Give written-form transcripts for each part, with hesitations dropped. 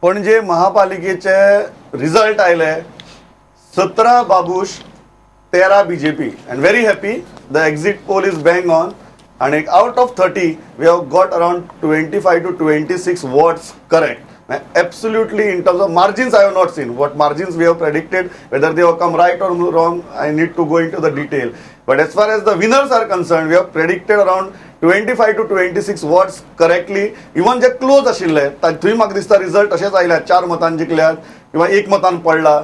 पणजे महापालिकेचे रिझल्ट आयले 17 Babush 13 BJP and very happy the exit poll is bang on and out of 30 we have got around 25 to 26 votes correct. Absolutely, in terms of margins I have not seen what margins we have predicted, whether they have come right or wrong I need to go into the detail, but as far as the winners are concerned we have predicted around 25 to 26 votes correctly. Even J close आशिल्ले थंय म्हाका दिसता result अशेंच आयल्यात 4 मतान जिखल्यात किंवा 1 मतान पडला.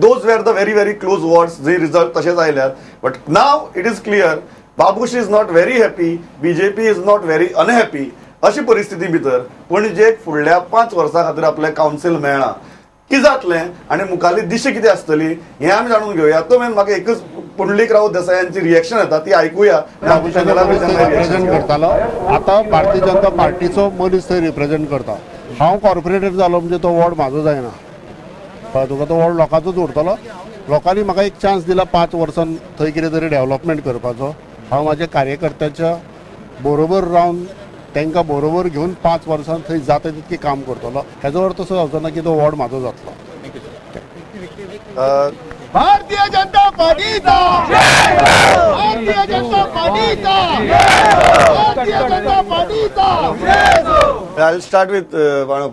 Those were the very very close votes, J result तशेंच आयल्यात. But now it is clear Babush is not very happy, BJP is not very unhappy. अशी परिस्थिती भितर पणजेक फुडल्या 5 वर्सां खातीर आपले कावन्सील मेळना. कितें जातलें आनी मुखाल्ली दिशा कितें आसतली हें आमी जाणून घेवया. तो मेन म्हाका एकच पुंडलीक राव देसायांची रिएक्शन येता ती आयकुया. रिप्रेझेंट करतालो आतां भारतीय जनता पार्टीचो मनीस थंय रिप्रेझेंट करता. हांव कॉर्पोरेटर जालो म्हणजे तो वॉर्ड म्हाजो जायना. कळ्ळें तुका, तो वॉर्ड लोकांचोच उरतलो. लोकांनी म्हाका एक चान्स दिला 5 वर्सान थंय कितें तरी डेव्हलपमेंट करपाचो. हांव म्हाज्या कार्यकर्त्याच्या बरोबर रावन तांकां बरोबर घेवन 5 वर्सान थंय जाता तितकें काम करतलो. हेजो अर्थ असो जावचो ना की तो वॉर्ड म्हाजो जातलो. भारतीय जनता पार्टीचा भारतीय जनता पार्टीचा भारतीय जनता पार्टीचा. I'll start with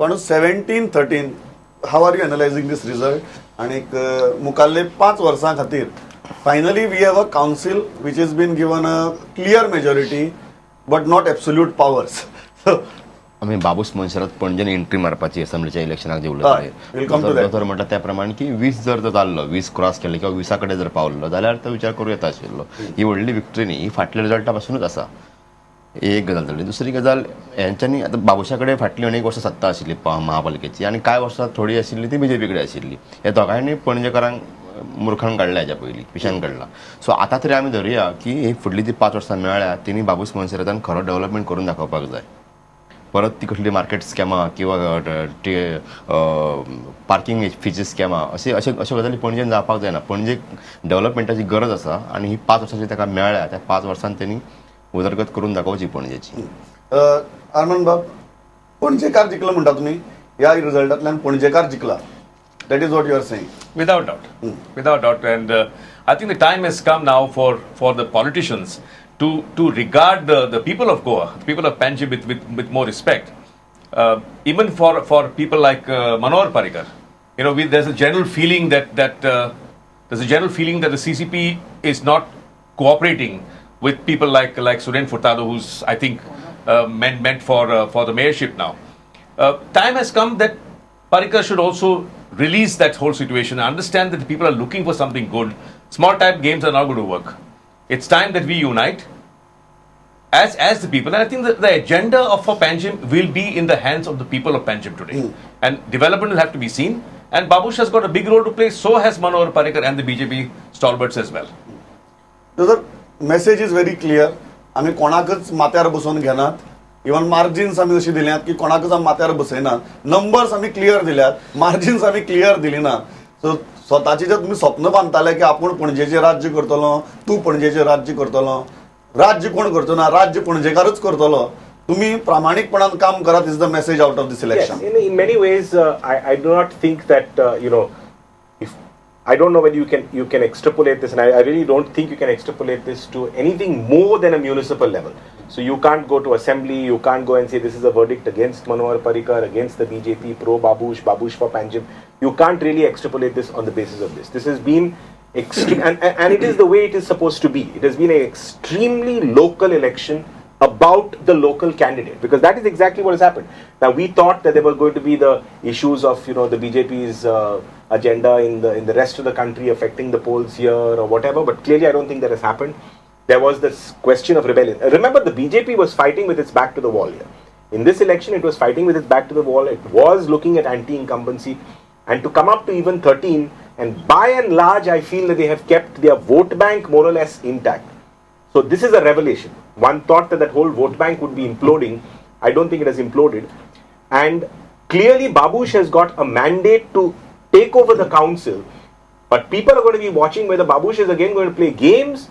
Panu 17-13. How are you analyzing this result? आणि मुखाल्ले 5 वर्सां खातीर finally we have a council which has been given a clear majority but not absolute powers. So आम्ही बाबूस मनशारात पणजेन एंट्री मारपाची असेंब्लीच्या इलेक्शनाक जे उलयताले तर म्हणटा त्या प्रमाणे की 20 जर जाल्लो 20 क्रॉस केले किंवा 20 कडेन जर पावल्लो जाल्यार तो विचार करूं येता आशिल्लो. ही व्हडली विक्टरी न्ही, ही फाटल्या रिजल्टा पासूनच आसा. एक गजाल जाली. दुसरी गजाल हेंच्यांनी आतां बाबुशा कडेन फाटली अनेक वर्सां सत्ता आशिल्ली महापालिकेची आनी कांय वर्सां थोडी आशिल्ली ती BJP कडेन आशिल्ली. हे दोगांयनी पणजेकारांक मुर्खान काडल्या हेच्या पयलीं पिशान काडला. सो आतां तरी आमी धरुया की ही फुडली ती 5 वर्सां मेळ्ळ्या तेणी बाबूस मनशारान खरो डेव्हलपमेंट करून दाखोवपाक जाय. परत ती कसली मार्केट स्कॅमां किंवा पार्किंग फीची स्कॅमां अशो गजाली पणजेन जावपाक जायना. पणजेक डेव्हलपमेंटाची गरज आसा आनी ही 5 वर्सांची ताका मेळ्ळ्या त्या 5 वर्सान तेणी उदरगत करून दाखोवची पणजेची. आनंद बाब, पणजेकार जिखला म्हणटा तुमी, ह्या रिझल्टांतल्यान Panjekar जिखला. That is what you are saying. Without doubt. Without doubt. And I think the time has come now for the politicians to regard the people of Goa, the people of Panjim with more respect. Even for people like Manohar Parrikar. You know, there's a general feeling that the CCP is not cooperating with people like Suren Furtado, who's I think meant for the mayorship now. Time has come that Parrikar should also release that whole situation and understand that the people are looking for something good. Small type games are not going to work. It's time that we unite as the people. And I think that the agenda for Panjim will be in the hands of the people of Panjim today. And development will have to be seen. And Babush has got a big role to play. So has Manohar Parrikar and the BJP stalwarts as well. The message is very clear. आम्ही कोणाकच माथ्यार बसोवन घेनात. Even margins आमी अशी दिल्यात की कोणाकच आमी माथ्यार बसयनात. नंबर्स आमी क्लियर दिल्यात, मार्जिन्स आमी क्लियर दिली ना. सो स्वताची जे तुम्ही स्वप्न बांदताले की आपूण पणजेचे राज्य करतलो, तूं पणजेचे राज्य करतलो, राज्य कोण करचो ना, राज्य पणजेकारच करतलो. तुम्ही प्रामाणिकपणान काम करात is the message out of this election. In many ways, I do not think that if I don't know whether you can extrapolate this, and I really don't think you can extrapolate this to anything more than a municipal level. So you can't go to assembly, you can't go and say this is a verdict against Manohar Parrikar, against the BJP, pro Babush for Panjim. You can't really extrapolate this on the basis of this. This has been extreme, and it is the way it is supposed to be. It has been an extremely local election about the local candidate, because that is exactly what has happened. Now we thought that there were going to be the issues of the BJP's agenda in the rest of the country affecting the polls here or whatever, but clearly I don't think that has happened. There was this question of rebellion. Remember, the BJP was fighting with its back to the wall here. In this election, it was fighting with its back to the wall. It was looking at anti-incumbency, and to come up to even 13, and by and large, I feel that they have kept their vote bank more or less intact. So this is a revelation. One thought that whole vote bank would be imploding. I don't think it has imploded. And clearly Babush has got a mandate to take over the council. But people are going to be watching whether Babush is again going to play games,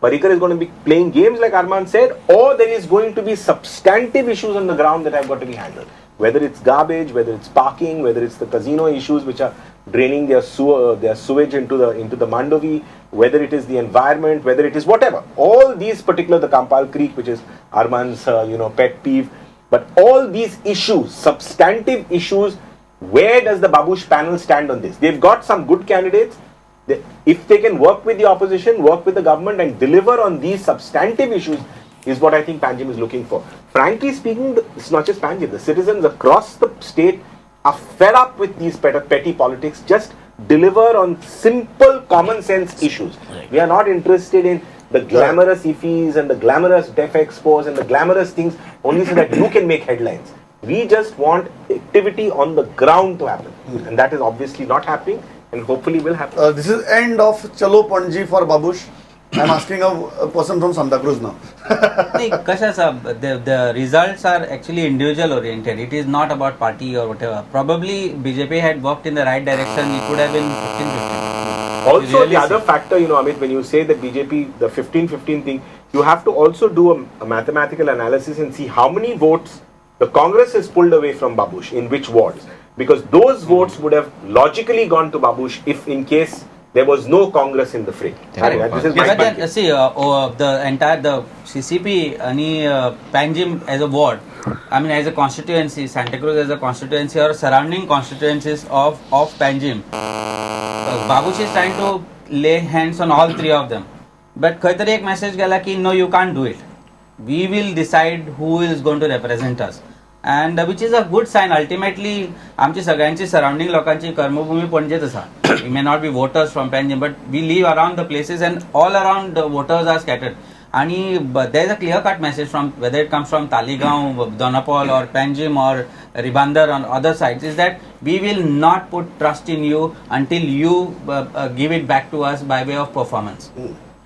Parrikar is going to be playing games like Arman said, or there is going to be substantive issues on the ground that have got to be handled. whether it's garbage, whether it's parking, whether it's the casino issues which are draining their sewage into the Mandovi, whether it is the environment, whether it is whatever. All these particular, the Kampal Creek, which is Arman's pet peeve, but all these issues, substantive issues, where does the Babush panel stand on this? They've got some good candidates. If they can work with the opposition, work with the government and deliver on these substantive issues, is what I think Panjim is looking for. Frankly speaking, it's not just Panjim. The citizens across the state are fed up with these petty politics. Just deliver on simple common sense issues. We are not interested in the glamorous IFEs and the glamorous deaf expos and the glamorous things only so that you can make headlines. We just want activity on the ground to happen. And that is obviously not happening and hopefully will happen. This is end of Chalo Panji for Babush. I'm asking a person from Santa Cruz now. The results are actually individual oriented. It is not about party or whatever. Probably BJP had worked in the right direction. It could have been 15-15. Also, the other factor, Amit, when you say that BJP, the 15-15 thing, you have to also do a mathematical analysis and see how many votes the Congress has pulled away from Babush in which wards. Because those votes would have logically gone to Babush if in case there was no Congress in the fray. This is my But then, see, the CCP, Panjim as a ward, as a constituency, Santa Cruz as a constituency or surrounding constituencies of Panjim, Babush is trying to lay hands on all three of them. But खंय तरी एक message गेला की no, you can't do it. We will decide who is going to represent us. And which is a good sign. Ultimately, आमची सगळ्यांची surrounding लोकांची कर्मभूमी पणजेच आसा. We may not be voters from Panjim, but we live around the places and all around the voters are scattered. And there is a clear-cut message from whether it comes from Taligaon, Donapal or Panjim or Ribandar on other sides is that we will not put trust in you until you give it back to us by way of performance.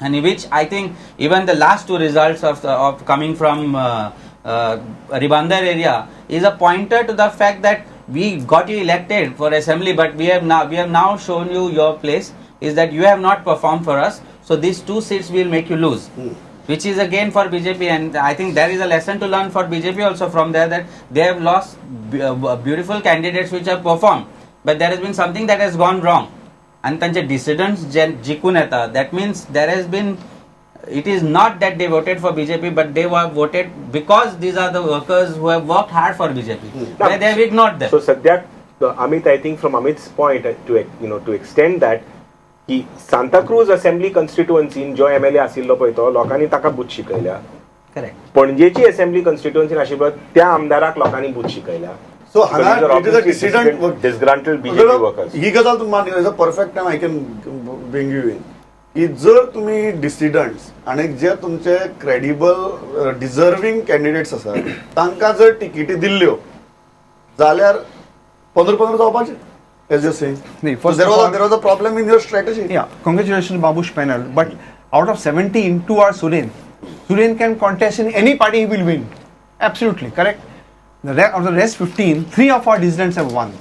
And in which I think even the last two results of coming from Ribandar area is a pointer to the fact that we got you elected for assembly, but we have now shown you your place is that you have not performed for us. So these 2 seats will make you lose, which is again for BJP, and I think there is a lesson to learn for BJP also from there that they have lost beautiful candidates which have performed, but there has been something that has gone wrong, and त्यांचे dissidents जिंकून येता. That means there has been. It is not that they voted for BJP, but they were voted because these are the workers who have worked hard for BJP. They have ignored them. So Sadhya, Amit, I think from Amit's point to extend that, की Santa Cruz Assembly constituency जो MLA आशिल्लो पळय तो लोकांनी ताका booth शिकयल्या. Correct. पणजेची assembly constituency आशिल्लो त्या आमदाराक लोकांनी बूथ शिकयल्या. So it is a dissident disgruntled BJP workers. ही गजाल तुम्हाला is a perfect time I can bring you in. की जर तुम्ही डिसिडंट्स आणि जे तुमचे क्रेडिबल डिझर्विंग कॅन्डिडेट्स आसात तांकां जर टिकिटी दिल्ल्यो जाल्यार 15 जावपाचे as you're saying. There was a problem in your strategy. Yeah, congratulations Babush panel. But out of 17, 2 are Suren. Suren can contest in any party, he will win. Absolutely, correct? Of the rest 15, 3 of our dissidents have won.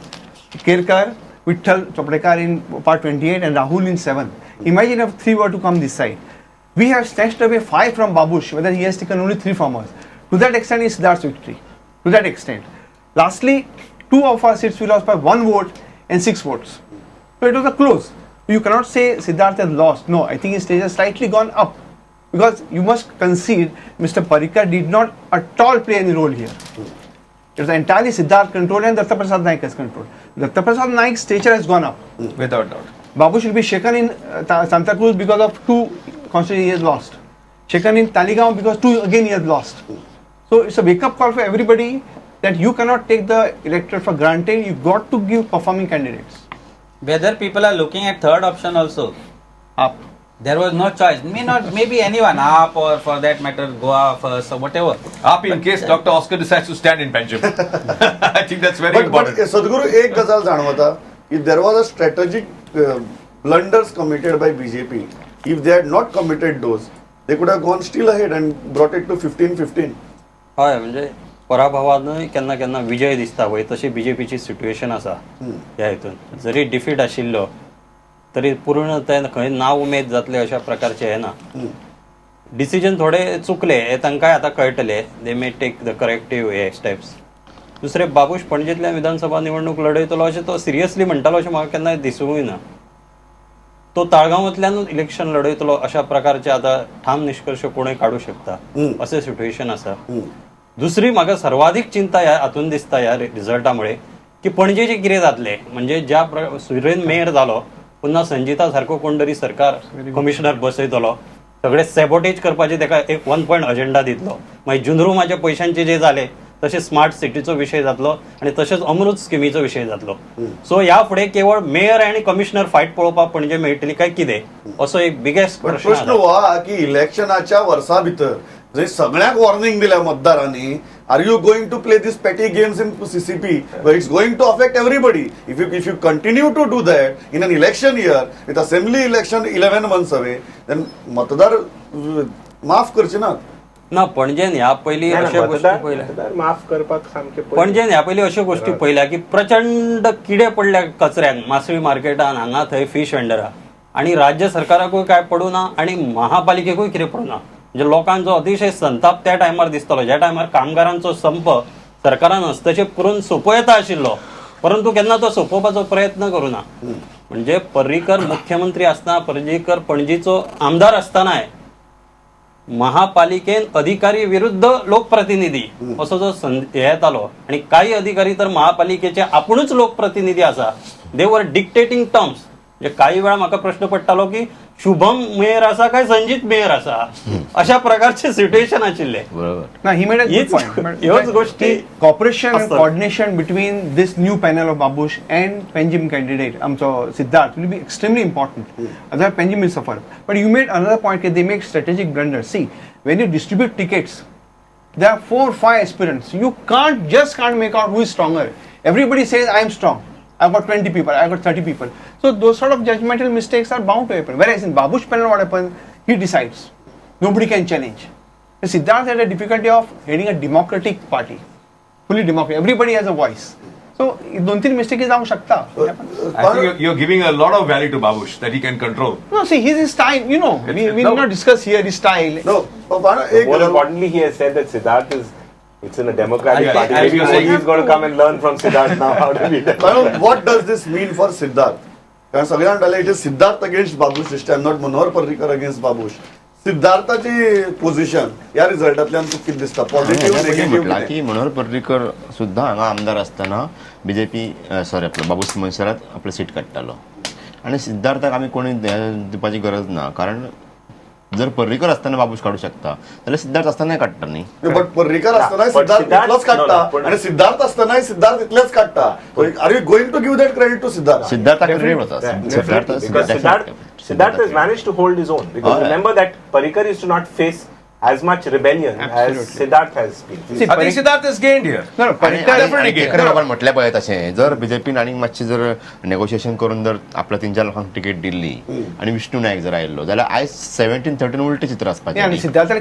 Kerkar, Vittal Choprekar in part 28 and Rahul in 7. Imagine if 3 were to come this side. We have snatched away 5 from Babush, whether he has taken only 3 from us. To that extent is Siddharth's victory. To that extent. Lastly, 2 of our seats we lost by 1 vote and 6 votes. So it was a close. You cannot say Siddharth has lost. No, I think his stage has slightly gone up. Because you must concede Mr. Parikar did not at all play any role here. It was entirely Siddharth controlled and Datta Prasad Naik has controlled. Datta Prasad Naik's stature has gone up. Without doubt. Babush will be shaken in Santa Cruz because of 2 constituencies he has lost. Shaken in Taligaon because 2 again he has lost. So it's a wake-up call for everybody that you cannot take the electorate for granted. You got to give performing candidates. Whether people are looking at third option also. Up. There was no choice. Maybe anyone, up or for that matter, Goa first or whatever. Up in case Dr. Oscar decides to stand in Panjim. I think that's very important. But Sadhguru, एक गजाल जाणवता, if there was a strategic blunders committed by BJP, if they had not committed those, they could have gone still ahead and brought it to 15-15. हय म्हणजे पराभवानूय केन्ना केन्ना विजय दिसता पळय तशी बीजेपीची सिट्युएशन आसा ह्या हितून जरी डिफीट आशिल्लो तरी पूर्ण खंय नाव उमेद जातले अशा प्रकारचे हे ना डिसिजन थोडे चुकले हे तांकांय आतां कळटले they may take the corrective steps दुसरे बाबूश पणजेंतल्यान विधानसभा निवडणूक लढयतलो अशें तो सिरियसली म्हणटालो अशें म्हाका केन्नाय दिसूंकय ना. तो ताळगांवांतल्यानूच इलेक्शन लढयतलो अशा प्रकारचे आता ठाम निष्कर्ष कोणूय काढू शकता असे सिच्युएशन आसा. दुसरी म्हाका सर्वाधिक चिंता ह्या हातून दिसता ह्या रिझल्टामुळे की पणजेचे कितें जातले. म्हणजे ज्या सुरेन मेयर जालो पुन्हा संजिता सारको कोण तरी सरकार कमिशनर बसयतलो, सगळे सॅबोटेज करपाचे ताका एक 1 पॉयंट अजेंडा दितलो. मागीर जुनरुमाच्या पयशांचे जे जाले तशेंच स्मार्ट सिटीचो विशय जातलो आणि तशेंच अमृत स्किमीचो विशय जातलो. सो ह्या फुडें केवळ मेयर आणि कमिशनर फायट पळोवपाक पणजे मेळटली काय कितें असो एक बिगेस्ट प्रश्न हो हा की इलेक्शनाच्या वर्सा भितर जे सगळ्यांक वॉर्निंग दिल्या मतदारांनी, are you going to play this petty games in CCP where it's going to affect everybody. If you continue to do that in an election year with assembly election 11 months away, then मतदार माफ करचे नात. ना पणजेन ह्या पयलीं अश्यो गोष्टी पयल्या, माफ करपाक सामके पणजेन ह्या पयलीं अश्यो गोष्टी पयल्या की प्रचंड किडे पडल्या कचऱ्यांक मासळी मार्केटान हांगा थंय फिश वेंडरा, आणि राज्य सरकाराकूय काय पडू ना आणि महापालिकेकूय कितें पडू ना. म्हणजे लोकांचो अतिशय संताप त्या टायमार दिसतलो, ज्या टायमार कामगारांचो संप सरकारान हस्तक्षेप करून सोंपयता आशिल्लो, परंतु केन्ना तो सोंपोवपाचो प्रयत्न करूना. म्हणजे पर्रीकर मुख्यमंत्री आसतना, पर्रीकर पणजीचो आमदार आसतनाय महापालिकेन अधिकारी विरुद्ध लोकप्रतिनिधी असो जो हे येतालो, आणि काही अधिकारी तर महापालिकेचे आपुणूच लोकप्रतिनिधी आसा. दे वर डिक्टेटिंग टर्म्स. म्हणजे काही वेळा म्हाका प्रश्न पडटालो की शुभम मेयर आसा काय संजीत मेयर आसा, अशा प्रकारचे सिच्युएशन आशिल्ले. ना ही मेड ह्योच गोष्टी corporation and coordination between this new panel of Babush and Panjim candidate आमचो Siddharth will be extremely important. Otherwise Panjim will suffer. But you made another point that they make strategic blunders. See, when you distribute tickets, there are 4-5 aspirants. You can't make out who is stronger. Everybody says I am strong. I've got 20 people, I've got 30 people. So those sort of judgmental mistakes are bound to happen. Whereas in Babush panel what happens, he decides. Nobody can challenge. Siddharth had a difficulty of heading a democratic party. Fully democratic. Everybody has a voice. So 2-3 mistakes जाऊ शकता. I think you're giving a lot of value to Babush that he can control. No, see, his style, you know, we will not discuss here his style. No, more importantly, he has said that Siddharth is, it's in a democratic party. Maybe you say he's going to come and learn from Siddharth now how to be democratic. What does this mean for Siddharth? कारण सगळ्यांना it is Siddharth against Babush this time, not Manohar Parrikar against Babush. सिद्धार्थाची position या रिझल्टातल्यान तुका कितें दिसता, positive negative? की मनोहर पर्रीकर सुद्धा हांगा आमदार असताना बीजेपी सॉरी आपलो बाबूस मनसरात आपलं सीट काडटालो, आणि सिद्धार्थाक आमी कोणी दिवपाची गरज ना. कारण जर पर्रीकर असताना बाबूश काढू शकता जाल्यार सिद्धार्थ असताना काडटा न्ही. बट पर्रीकर असताना सिद्धार्थ इतलोच काडटा आणि सिद्धार्थ असताना सिद्धार्थ इतलेच काडटा. Are you going to give that credit to Siddharth? Siddharth credit होता. Siddharth has managed to hold his own, because remember that Parrikar used to not face as much rebellion as Siddharth has been. I think Siddharth has gained here. No, Parrikar म्हटल्या पळय तशें, जर बीजेपीन आनीक मातशी जर negotiation करून जर आपल्या 3-4 लोकांक तिकेट दिल्ली आणि विष्णू नायक जर आयल्लो जाल्यार आयज 17-13 उलटें चित्र आसपाचें. आणि Siddharth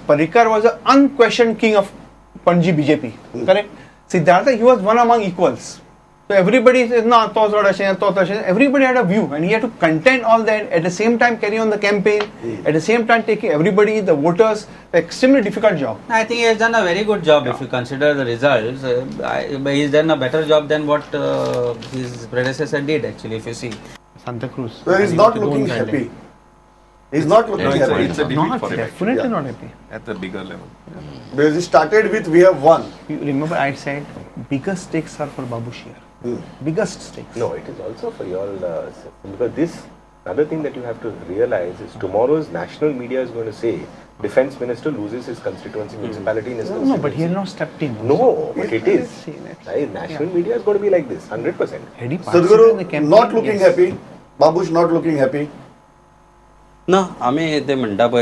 Parrikar was a unquestioned king of Panaji BJP, correct? Siddharth he was one among equals. So everybody says, no, everybody had a view, and he had to contend all that, at the same time carry on the campaign, at the same time taking everybody, the voters, extremely difficult job. I think he has done a very good job if you consider the results. He's done a better job than what his predecessor did, actually, if you see. Santa Cruz. So he's not looking happy. He's not looking happy. It's a defeat for him. Definitely not happy. At the bigger level. Because he started with we have won. You remember I said biggest stakes are for Babush here. Biggest stakes. No, it is also for you all, because this, another thing that you have to realize is tomorrow's national media is going to say defense minister loses his constituency municipality in his constituency. No, but he has not stepped in. No, but it is. National media is going to be like this, 100%. Sadhguru not looking happy. Babush not looking happy. ना आमी ते म्हणटा पळय